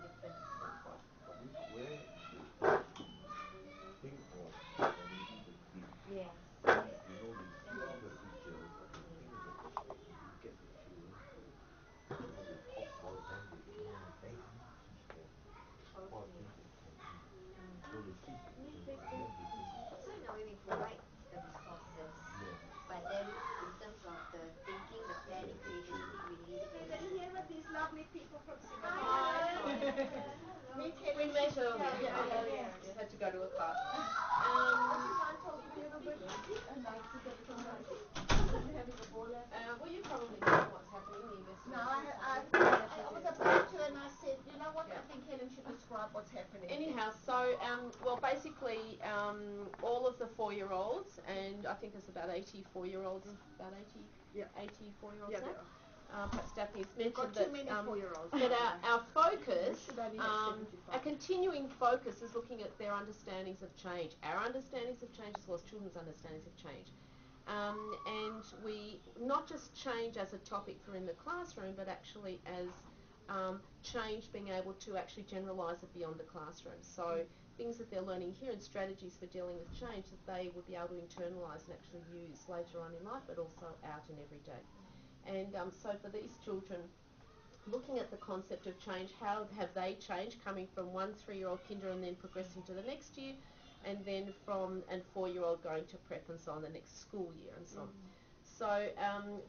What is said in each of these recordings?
different what? But this where the thing was maybe the theme. Yes. You know, you see all the pictures, but the thing is that you get the children to, they talk about it, then they then how to teach them what Okay. things they can do. So they keep thinking, and then they think, So in a way we provide the resources, yes, but then in terms of the thinking, the planning, the creativity, we leave it to Can you hear with these lovely people from Singapore? Meet Helen. We met earlier. Yeah. You had to go to a class. Would you mind talking a little bit? Like to get some we're having a ball at. Well, you probably know what's happening. The investigation. No, I was about to, and I said, you know what? Yeah. I think Helen should describe what's happening. Anyhow, so well, basically, all of the 4-year-olds, and I think there's about 84-year-olds, about 80, Yeah. 84-year-olds Yeah, now. there are. Perhaps Daphne's We've mentioned got too many 4-year-olds. that our focus, We should only have 75. a continuing focus is looking at their understandings of change, our understandings of change as well as children's understandings of change. And we not just change as a topic for in the classroom, but actually as change being able to actually generalise it beyond the classroom. So things that they're learning here and strategies for dealing with change that they would be able to internalise and actually use later on in life, but also out and every day. And so for these children, looking at the concept of change, how have they changed coming from 1 3-year-old kinder and then progressing to the next year, and then from and 4-year-old going to prep and so on the next school year and so on. So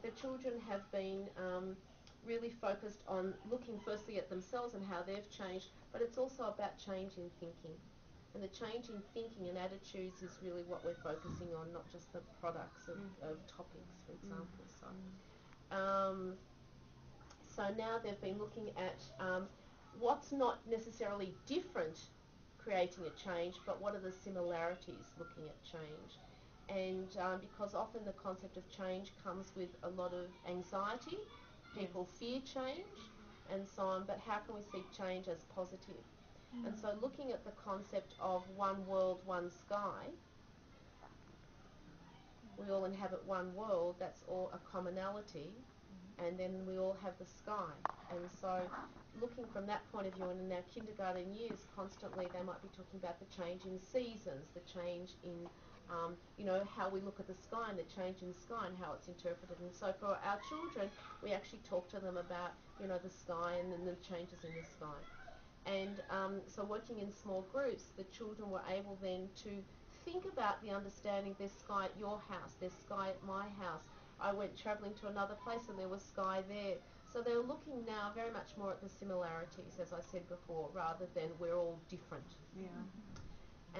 the children have been really focused on looking firstly at themselves and how they've changed, but it's also about change in thinking. And the change in thinking and attitudes is really what we're focusing on, not just the products of topics, for example. So now they've been looking at what's not necessarily different creating a change, but what are the similarities looking at change. And because often the concept of change comes with a lot of anxiety, people fear change and so on, but how can we see change as positive? And so looking at the concept of one world, one sky, we all inhabit one world, that's all a commonality, and then we all have the sky. And so looking from that point of view, and in our kindergarten years, constantly they might be talking about the change in seasons, the change in, how we look at the sky and the change in the sky and how it's interpreted. And so for our children, we actually talk to them about, the sky and then the changes in the sky. And so working in small groups, the children were able then to think about the understanding there's sky at your house, there's sky at my house. I went travelling to another place and there was sky there. So they're looking now very much more at the similarities, as I said before, rather than we're all different. Yeah.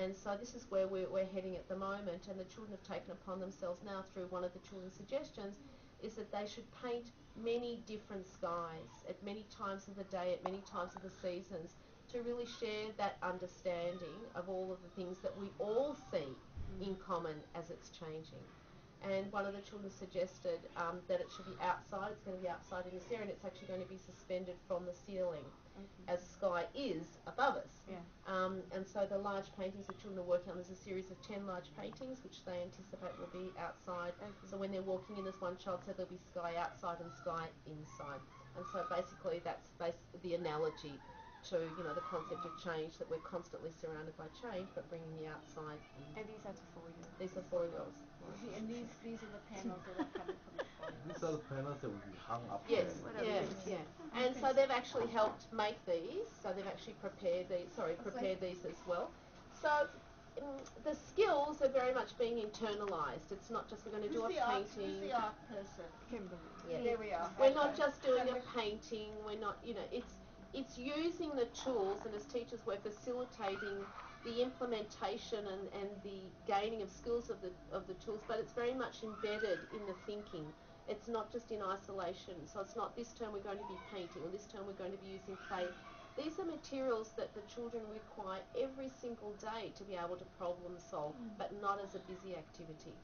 And so this is where we're heading at the moment, and the children have taken upon themselves now through one of the children's suggestions is that they should paint many different skies at many times of the day, at many times of the seasons, to really share that understanding of all of the things that we all see in common as it's changing. And one of the children suggested that it should be outside. It's going to be outside in this area, and it's actually going to be suspended from the ceiling, as sky is above us. Yeah. And so the large paintings the children are working on, there's a series of 10 large paintings which they anticipate will be outside. So when they're walking in, as one child said, there'll be sky outside and sky inside. And so basically that's the analogy to, the concept of change, that we're constantly surrounded by change, but bringing the outside in. And these are the 4-year-olds. These are 4-year-olds. And these are the panels that are coming from the 4-year-olds. these are the panels that will be hung up Yes, there. yeah. And so they've actually helped make these. So they've actually prepared these as well. So the skills are very much being internalised. It's not just we're going to do a painting. Who's the art person? Kimberly. Yeah. There we are. We're not just doing a painting. We're not, it's using the tools, and as teachers we're facilitating the implementation and the gaining of skills of the tools, but it's very much embedded in the thinking. It's not just in isolation. So it's not this term we're going to be painting, or this term we're going to be using clay. These are materials that the children require every single day to be able to problem solve, but not as a busy activity.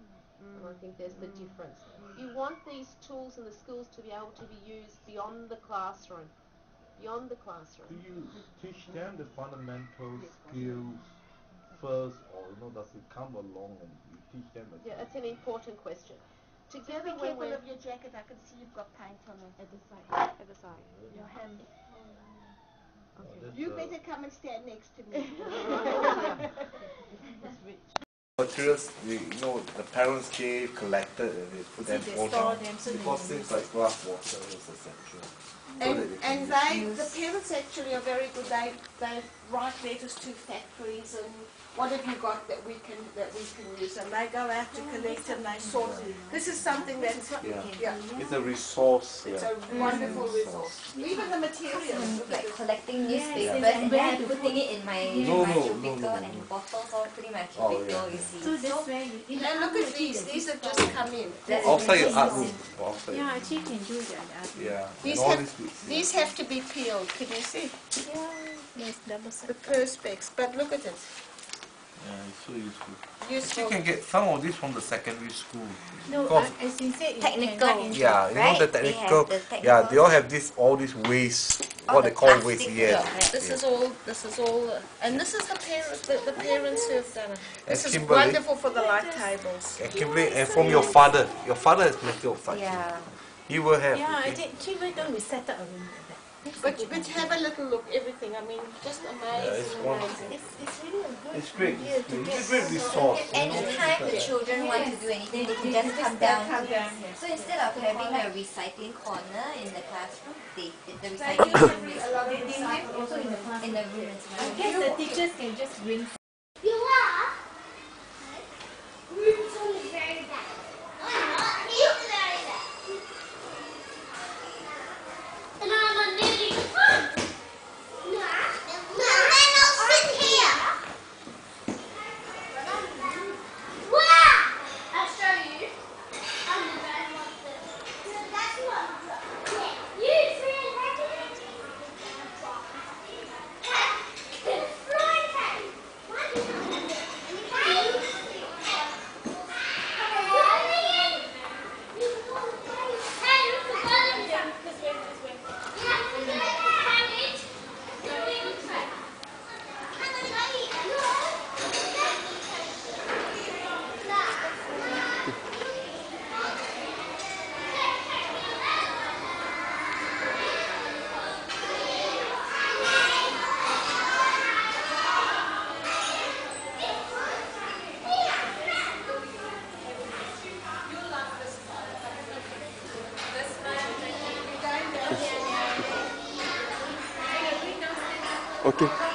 And I think there's the difference. You want these tools and the skills to be able to be used beyond the classroom. Beyond the classroom. Do you teach them the fundamental skills first, or does it come along and you teach them? Yeah, it's an important question. Together, Be careful of your jacket. I can see you've got paint on it. At the side. At the side. Your hand. You better come and stand next to me. Materials, you know, the parents gave, collected, and they put them all down. Because things like glass bottles, etc. And the parents actually are very good. They write letters to factories and what have you got that we can use, and they go out to collect and they sort. This is something that's It's a resource. it's a wonderful resource. Even the materials. Like collecting newspapers and then putting it in my cubicle and bottles all pretty much cubicle, you see. So that's where you And look at these. These have just come in. Outside your art room. Outside. yeah, actually you can do it at art. Yeah. These and all have, these these have to be peeled. Can you see Yeah, yes, double the perspex? But look at it. Yeah, it's so useful. Useful. You can get some of this from the secondary school. No, Because- as you said, you Technical. can write into Yeah, you know Right? the They technical. have the Yeah, technical- they all have this, all this waste. All What the they call plastic waste. Yes. stuff, This is all. This is all. And this is the parents. The parents who have done it. This is Kimberly. wonderful for the light tables. And Kimberly, and from your father. Your father has plenty of such. Yeah. He will have. Yeah, I okay? did. Actually, why don't we set up a room like that? But have a little look. Everything. I mean, just amazing. it's wonderful. Amazing. It's really a good It's great. idea It's to great. get It's a great resource. Anytime the children want to do anything, they can just come down. So instead of having a recycling corner in the classroom, the recycling room is They have also in the class. in the room as I well. guess the teachers can just bring. You are? Room's on the very back. I'm not. He's the very back. And I'm on nearly the front. No. And then I'll sit here. Wow! I'll show you. I'm the bad one. That's what. Yeah. You see it? Okay.